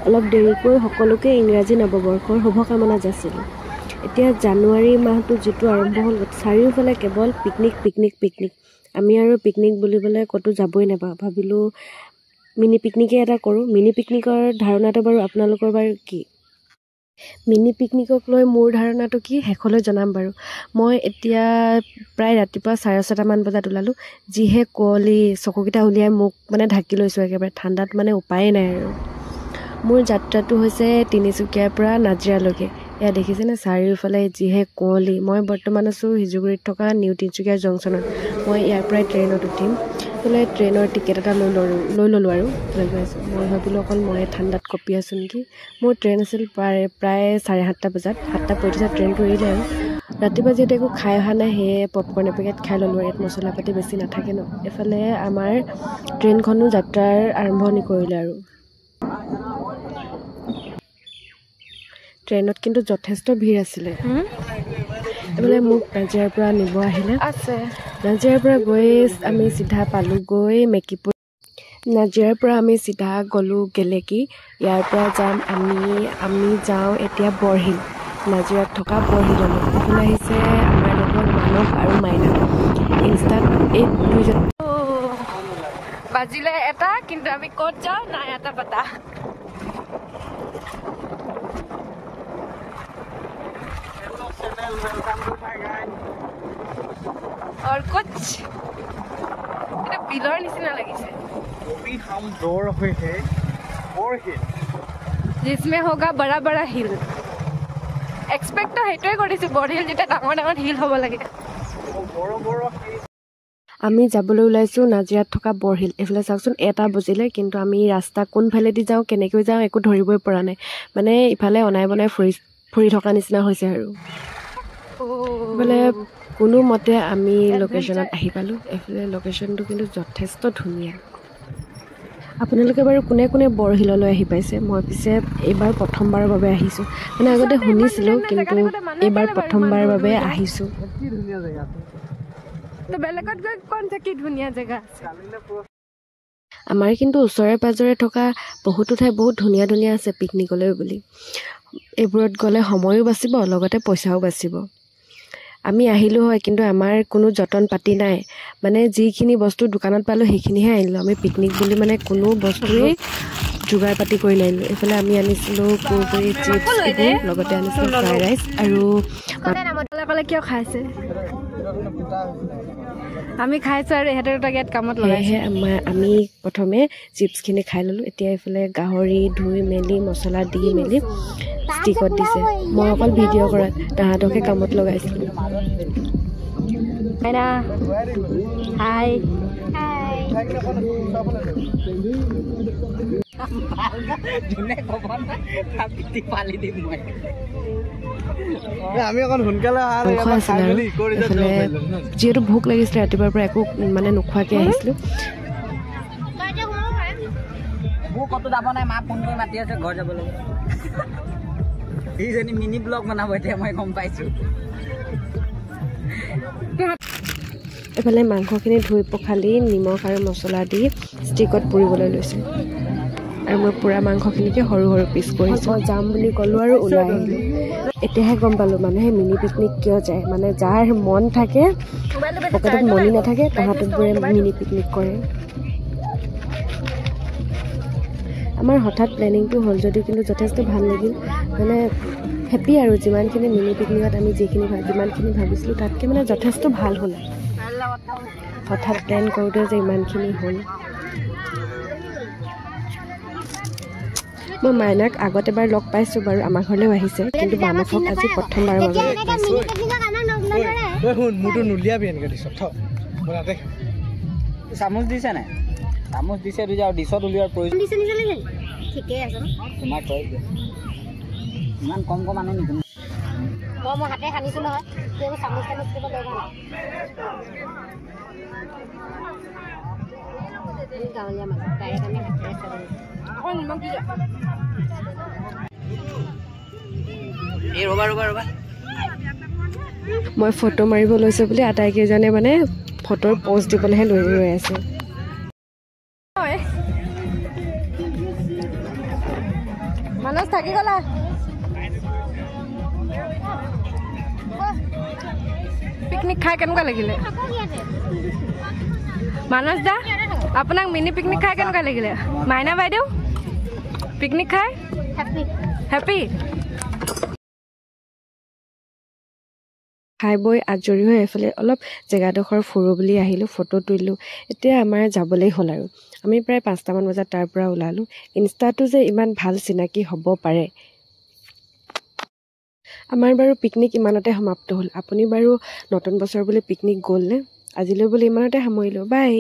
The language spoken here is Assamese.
অলপ দেৰিকৈ সকলোকে ইংৰাজী নৱবৰ্ষৰ শুভকামনা যাচিলোঁ। এতিয়া জানুৱাৰী মাহটো যিটো আৰম্ভ হ'ল চাৰিওফালে কেৱল পিকনিক পিকনিক পিকনিক। আমি আৰু পিকনিক বুলিবলৈ ক'তো যাবই নাপাওঁ। ভাবিলোঁ মিনি পিকনিকে এটা কৰোঁ। মিনি পিকনিকৰ ধাৰণাটো বাৰু আপোনালোকৰ বাৰু কি? মিনি পিকনিকক লৈ মোৰ ধাৰণাটো কি শেষলৈ জনাম বাৰু। মই এতিয়া প্ৰায় ৰাতিপুৱা 6:30মান বজাত ওলালোঁ। যিহে কুঁৱলী, চকুকেইটা উলিয়াই মোক মানে ঢাকি লৈছোঁ একেবাৰে। ঠাণ্ডাত মানে উপায়ে নাই আৰু। মোৰ যাত্ৰাটো হৈছে তিনিচুকীয়াৰ পৰা নাজিৰালৈকে। এয়া দেখিছেনে চাৰিওফালে যিহে কুঁৱলী। মই বৰ্তমান আছোঁ সিজুগুৰিত থকা নিউ তিনিচুকীয়া জংচনত। মই ইয়াৰ পৰাই ট্ৰেইনত উঠিম। বোলে ট্ৰেইনৰ টিকেট এটা লৈ ল'লোঁ আৰু লৈ গৈ আছোঁ। মই ভাবিলোঁ অকল ময়ে ঠাণ্ডাত কঁপি আছোঁ নেকি। মোৰ ট্ৰেইন আছিল প্ৰায় 7:30 বজাত। 7:35 ট্ৰেইনটো এৰিলে আৰু। ৰাতিপুৱা যিহেতু একো খাই অহা নাই, সেয়ে পপকৰ্ণ এপেকেট খাই ল'লোঁ আৰু। ইয়াত মছলা পাতি বেছি নাথাকে ন। এফালে আমাৰ ট্ৰেইনখনো যাত্ৰাৰ আৰম্ভণি কৰিলে আৰু। ট্ৰেইনত কিন্তু যথেষ্ট ভিৰ আছিলে। এইফালে মোক নাজিৰাৰ পৰা নিব আহিলে। নাজিৰাৰ পৰা গৈ আমি চিধা পালোঁগৈ মেকিপুৰ। নাজিৰাৰ পৰা আমি চিধা গ'লোঁ গেলেকী। ইয়াৰ পৰা যাম আমি যাওঁ এতিয়া বৰশিল। নাজিৰাত থকা বৰশিললৈ। এইফালে আহিছে আমাৰ লগত মানস আৰু মাইনা। ইনষ্টাত এই দুইজন বাজিলে এটা, কিন্তু আমি ক'ত যাওঁ নাই এটা পাতা। और कुछ এটা বিলৰ নিচিনা লাগিছে। अभी हम दौड़ रहे हैं बरहिल, जिसमें होगा बड़ा बड़ा हिल। एक्सपेक्ट तो हेतुৱে কৰিছো বৰহিল যেটা ডাঙৰ ডাঙৰ হিল হ'ব লাগে। আমি যাবলৈ ওলাইছোঁ নাজিৰাত থকা বৰহিল। এইফালে চাওকচোন 1টা বজিলে, কিন্তু আমি ৰাস্তা কোনফালেদি যাওঁ কেনেকৈ যাওঁ একো ধৰিবই পৰা নাই। মানে ইফালে অনাই বনাই ফুৰি থকা নিচিনা হৈছে আৰু। এইফালে কোনোমতে আমি লোকেশ্যনত আহি পালোঁ। এইফালে লোকেশ্যনটো কিন্তু যথেষ্ট ধুনীয়া। আপোনালোকে বাৰু কোনে কোনে বৰহিললৈ আহি পাইছে? মই পিছে এইবাৰ প্ৰথমবাৰৰ বাবে আহিছোঁ। মানে আগতে শুনিছিলোঁ, কিন্তু এইবাৰ প্ৰথমবাৰৰ বাবে আহিছোঁ। বেলেগত গৈ কোন কি ধুনীয়া জেগা আছে। আমাৰ কিন্তু ওচৰে পাজৰে থকা বহুতো ঠাই বহুত ধুনীয়া ধুনীয়া আছে পিকনিকলৈ বুলি। এইবোৰত গ'লে সময়ো বাচিব, লগতে পইচাও বাচিব। আমি আহিলোঁ হয়, কিন্তু আমাৰ কোনো যতন পাতি নাই। মানে যিখিনি বস্তু দোকানত পালোঁ সেইখিনিহে আনিলোঁ। আমি পিকনিক বুলি মানে কোনো বস্তুৱেই যোগাৰ পাতি কৰি নানিলোঁ। এইফালে আমি আনিছিলোঁ কুৰকুৰি, চিপছ এইবোৰ, লগতে আনিছিলোঁ ফ্ৰাইড ৰাইচ আৰু পালে কিয় খাইছে আমি খাইছোঁ আৰু ইহঁতৰ তাক ইয়াত কামত লগাইছে। আমি প্ৰথমে চিপছখিনি খাই ল'লোঁ। এতিয়া এইফালে গাহৰি ধুই মেলি মছলা দি মেলি ষ্টিকত দিছে। মই অকল ভিডিঅ' কৰাত তাহাঁতকে কামত লগাইছিলোঁ। মাইনা হাই। যিহেতু ভোক লাগিছিলে ৰাতিপুৱাৰ পৰা একো মানে নোখোৱাকৈ আহিছিলোঁ। ক'তো যাব নাই, মা ফোন কৰি মাতি আছে ঘৰ যাবলৈ। এইজনী মিনি ব্লগ বনাব এতিয়া মই গম পাইছোঁ। এইফালে মাংসখিনি ধুই পখালি নিমখ আৰু মছলা দি ষ্টিকত পুৰিবলৈ লৈছোঁ। আৰু মই পুৰা মাংসখিনিকে সৰু সৰু পিচ কৰিছোঁ। যাম বুলি ক'লোঁ আৰু ওলাই আহিলোঁ। এতিয়াহে গম পালোঁ মানুহে মিনি পিকনিক কিয় যায়। মানে যাৰ মন থাকে, পকেটত মনি নাথাকে, তাহাঁতবোৰে মিনি পিকনিক কৰে। আমাৰ হঠাৎ প্লেনিংটো হ'ল যদিও কিন্তু যথেষ্ট ভাল লাগিল। মানে হেপী আৰু যিমানখিনি মিনি পিকনিকত আমি যিমানখিনি ভাবিছিলোঁ তাতকৈ মানে যথেষ্ট ভাল হ'ল। হঠাৎ প্লেন কৰোঁতে যে ইমানখিনি হ'ল। মই মাইনাক আগত এবাৰ লগ পাইছোঁ বাৰু, আমাৰ ঘৰলৈও আহিছে, কিন্তু মানসক আজি প্ৰথমবাৰৰ বাবে লগ পাইছোঁ। চামুচ দিছে নাই? চামুচ দিছে ডিছত উলিওৱাৰ প্ৰয়োজন ঠিকেই আছে তোমাৰ তই ইমান কম কম আনে নেকি? মই হাতে সানিছোঁ নহয়, চামুচ চামুচ দিব দৰকাৰ নাই। গাঁৱলীয়া মানুহ ডাইৰেক্ট আমি হাতেৰে ৰবা মই ফটো মাৰিব লৈছোঁ বুলি আটাইকেইজনে মানে ফটোৰ প'ষ্ট দিবলৈহে ৰৈ আছে। মানস থাকি গলা পিকনিক খাই কেনেকুৱা লাগিলে মানস দা আপোনাক মিনি পিকনিক খাই কেনেকুৱা লাগিলে মাইনা বাইদেউ পিকনিক খাই হেপী খাই বৈ আজৰি হৈ এইফালে অলপ জেগাডোখৰ ফুৰোঁ বুলি আহিলোঁ ফটো তুলিলোঁ এতিয়া আমাৰ যাবলৈ হ'ল আৰু আমি প্ৰায় 5টামান বজাত তাৰ পৰা ওলালোঁ ইনষ্টাটো যে ইমান ভাল চিনাকি হ'ব পাৰে আমাৰ বাৰু পিকনিক ইমানতে সমাপ্ত হ'ল আপুনি বাৰু নতুন বছৰ বুলি পিকনিক গ'লনে আজিলৈ বুলি ইমানতে সামৰিলোঁ বাই